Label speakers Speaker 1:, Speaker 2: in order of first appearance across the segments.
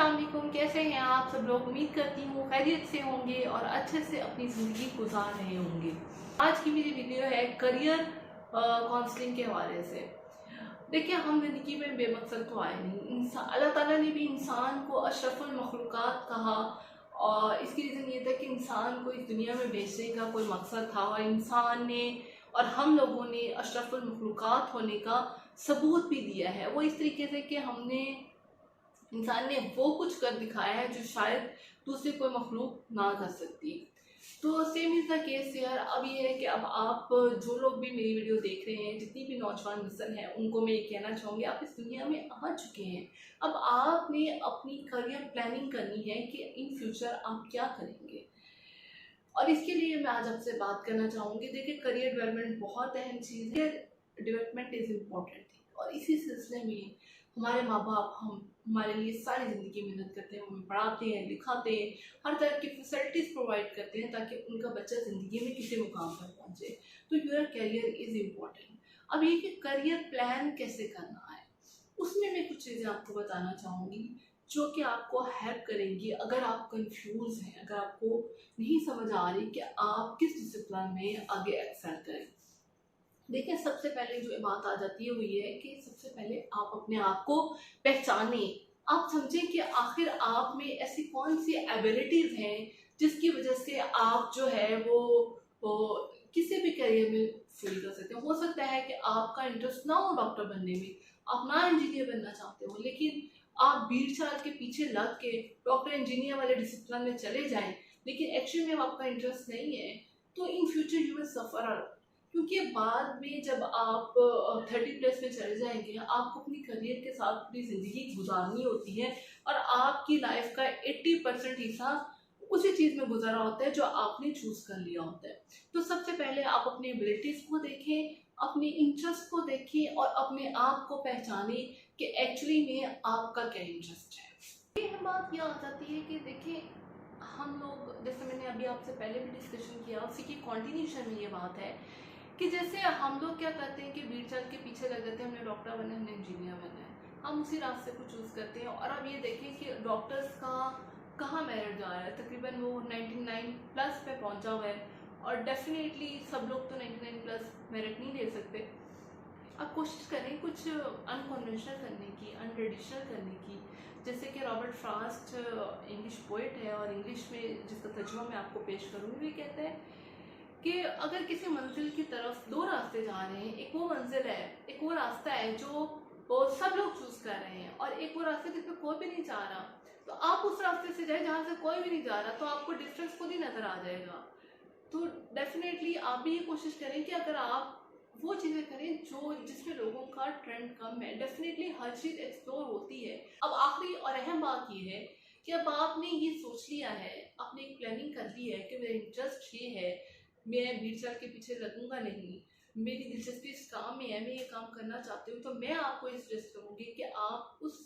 Speaker 1: अस्सलाम वालेकुम, कैसे हैं आप सब लोग। उम्मीद करती हूँ खैरियत से होंगे और अच्छे से अपनी ज़िंदगी गुजार रहे होंगे। आज की मेरी वीडियो है करियर काउंसलिंग के हवाले से। देखिए, हम ज़िंदगी में बेमकसद तो आए नहीं। इंसान, अल्लाह ताला ने भी इंसान को अशरफुल मखलूक़ात कहा और इसकी रीज़न ये था कि इंसान को इस दुनिया में भेजने का कोई मकसद था और इंसान ने और हम लोगों ने अशरफुल मखलूक़ात होने का सबूत भी दिया है। वो इस तरीके से कि इंसान ने वो कुछ कर दिखाया है जो शायद दूसरी कोई मखलूक ना कर सकती। तो सेम इज़ द केस यार। अब ये है कि अब आप जो लोग भी मेरी वीडियो देख रहे हैं, जितनी भी नौजवान नस्ल है, उनको मैं ये कहना चाहूँगी, आप इस दुनिया में आ चुके हैं। अब आपने अपनी करियर प्लानिंग करनी है कि इन फ्यूचर आप क्या करेंगे। और इसके लिए मैं आज आपसे बात करना चाहूँगी। देखिए, करियर डेवलपमेंट बहुत अहम चीज़ है। डेवलपमेंट इज़ इम्पोर्टेंट थिंग और इसी सिलसिले में हमारे माँ बाप हमारे लिए सारी ज़िंदगी मेहनत करते हैं, हमें पढ़ाते हैं, लिखाते हैं, हर तरह की फैसिलिटीज़ प्रोवाइड करते हैं ताकि उनका बच्चा ज़िंदगी में किसी मुकाम पर पहुँचे। तो योर करियर इज़ इम्पोर्टेंट। अब ये कि करियर प्लान कैसे करना है, उसमें मैं कुछ चीज़ें आपको बताना चाहूँगी जो कि आपको हेल्प करेंगी अगर आप कंफ्यूज हैं, अगर आपको नहीं समझ आ रही कि आप किस डिसिप्लिन में आगे एक्सेल करें। देखिए, सबसे पहले जो बात आ जाती है वो ये है कि सबसे पहले आप अपने आप को पहचानें। आप समझें कि आखिर आप में ऐसी कौन सी एबिलिटीज़ हैं जिसकी वजह से आप जो है वो किसी भी करियर में फील कर सकते हो सकता है कि आपका इंटरेस्ट ना हो डॉक्टर बनने में, आप ना इंजीनियर बनना चाहते हो, लेकिन आप भीड़ चाल के पीछे लग के डॉक्टर इंजीनियर वाले डिसिप्लिन में चले जाएं, लेकिन एक्चुअली में आपका इंटरेस्ट नहीं है, तो in future you will suffer. क्योंकि बाद में जब आप 30+ में चले जाएंगे, आपको अपनी करियर के साथ पूरी ज़िंदगी गुजारनी होती है और आपकी लाइफ का 80% हिस्सा उसी चीज़ में गुजारा होता है जो आपने चूज़ कर लिया होता है। तो सबसे पहले आप अपनी एबिलिटीज़ को देखें, अपने इंटरेस्ट को देखें और अपने आप को पहचानें कि एक्चुअली में आपका क्या इंटरेस्ट है। ये बात यह आ जाती है कि देखिए, हम लोग, जैसे मैंने अभी आपसे पहले भी डिस्कशन किया, उसी की कॉन्टिन्यूशन में ये बात है कि जैसे हम लोग क्या करते हैं कि भीड़ चाल के पीछे लग जाते हैं, हमने डॉक्टर बनना है, हमने इंजीनियर बनना है, हम उसी रास्ते को चूज़ करते हैं। और अब ये देखें कि डॉक्टर्स का कहाँ मेरिट जा रहा है, तकरीबन वो 99+ पे पहुंचा हुआ है और डेफिनेटली सब लोग तो 99+ मेरिट नहीं ले सकते। अब कोशिश करें कुछ अनकन्वेंशनल करने की, अनट्रेडिशनल करने की। जैसे कि रॉबर्ट फ्रॉस्ट इंग्लिश पोइट है और इंग्लिश में जिसका तर्जुमा मैं आपको पेश करूँगी, वे कहते हैं कि अगर किसी मंजिल की तरफ दो रास्ते जा रहे हैं, एक वो मंजिल है, एक वो रास्ता है जो सब लोग चूज कर रहे हैं, और एक वो रास्ता जिस पे कोई भी नहीं जा रहा, तो आप उस रास्ते से जाए जहाँ से कोई भी नहीं जा रहा, तो आपको डिफरेंस खुद ही नजर आ जाएगा। तो डेफिनेटली आप भी ये कोशिश करें कि अगर आप वो चीज़ें करें जो जिसमें लोगों का ट्रेंड कम है, डेफिनेटली हर चीज़ एक्सप्लोर होती है। अब आखिरी और अहम बात ये है कि अब आपने ये सोच लिया है, आपने एक प्लानिंग कर ली है कि मेरा इंटरेस्ट ये है, मैं भीड़ चाल के पीछे लगूंगा नहीं, मेरी दिलचस्पी इस काम में है, मैं ये काम करना चाहती हूँ, तो मैं आपको ये सजेस्ट करूँगी कि आप उस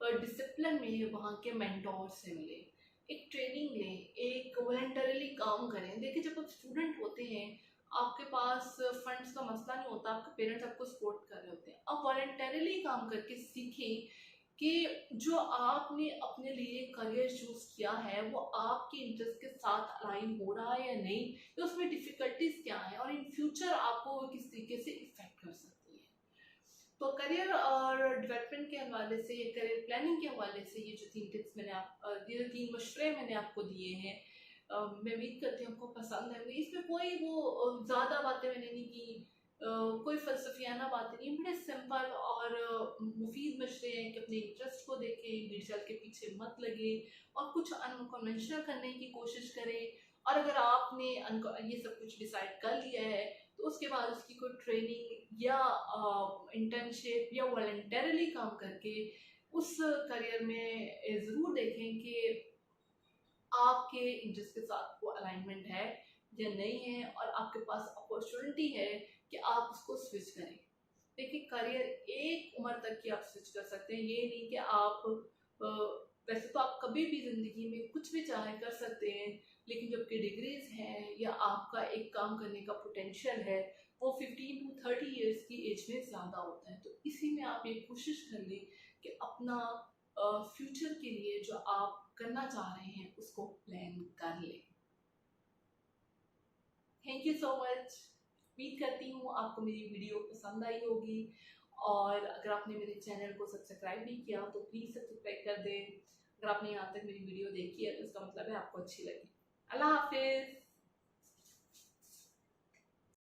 Speaker 1: डिसिप्लिन में वहाँ के मेंटोर से मिलें, एक ट्रेनिंग लें, एक वॉलंटरीली काम करें। देखिए, जब आप स्टूडेंट होते हैं, आपके पास फंड्स का मसला नहीं होता, आपके पेरेंट्स आपको सपोर्ट कर रहे होते हैं। आप वॉलंटरीली काम करके सीखें कि जो आपने अपने लिए करियर चूज किया है वो आपके इंटरेस्ट के साथ अलाइन हो रहा है या नहीं, तो उसमें डिफिकल्टीज क्या है और इन फ्यूचर आपको वो किस तरीके से इफेक्ट कर सकती है। तो करियर और डेवलपमेंट के हवाले से, करियर प्लानिंग के हवाले से ये जो 3 टिप्स मैंने ये जो 3 मशवरे मैंने आपको दिए हैं, मैं उम्मीद करती हूँ आपको पसंद आएंगे। इसमें कोई वो ज़्यादा बातें मैंने नहीं की, कोई फलसफियाना बातें नहीं, बड़े सिंपल और मुफीद मशरे हैं कि अपने इंटरेस्ट को देखें, भीड़ चाल के पीछे मत लगे और कुछ अनकन्वेंशनल करने की कोशिश करें। और अगर आपने ये सब कुछ डिसाइड कर लिया है, तो उसके बाद उसकी कोई ट्रेनिंग या इंटर्नशिप या वॉलंटरली काम करके उस करियर में ज़रूर देखें कि आपके इंटरेस्ट के साथ वो अलाइनमेंट है या नहीं है और आपके पास अपॉर्चुनिटी है कि आप उसको स्विच करें। देखिए, करियर एक उम्र तक की आप स्विच कर सकते हैं, ये नहीं कि आप वैसे तो आप कभी भी ज़िंदगी में कुछ भी चाहे कर सकते हैं, लेकिन जो आपकी डिग्रीज हैं या आपका एक काम करने का पोटेंशियल है, वो 15 to 30 ईयर्स की एज में ज़्यादा होता है। तो इसी में आप ये कोशिश कर लें कि अपना फ्यूचर के लिए जो आप करना चाह रहे हैं उसको प्लान कर लें। Thank you so much. उम्मीद करती हूँ आपको मेरी वीडियो पसंद आई होगी, और अगर आपने मेरे चैनल को सब्सक्राइब नहीं किया तो प्लीज़ सब्सक्राइब कर दें। अगर आपने यहाँ तक मेरी वीडियो देखी है तो इसका मतलब है आपको अच्छी लगी। अल्लाह हाफिज़।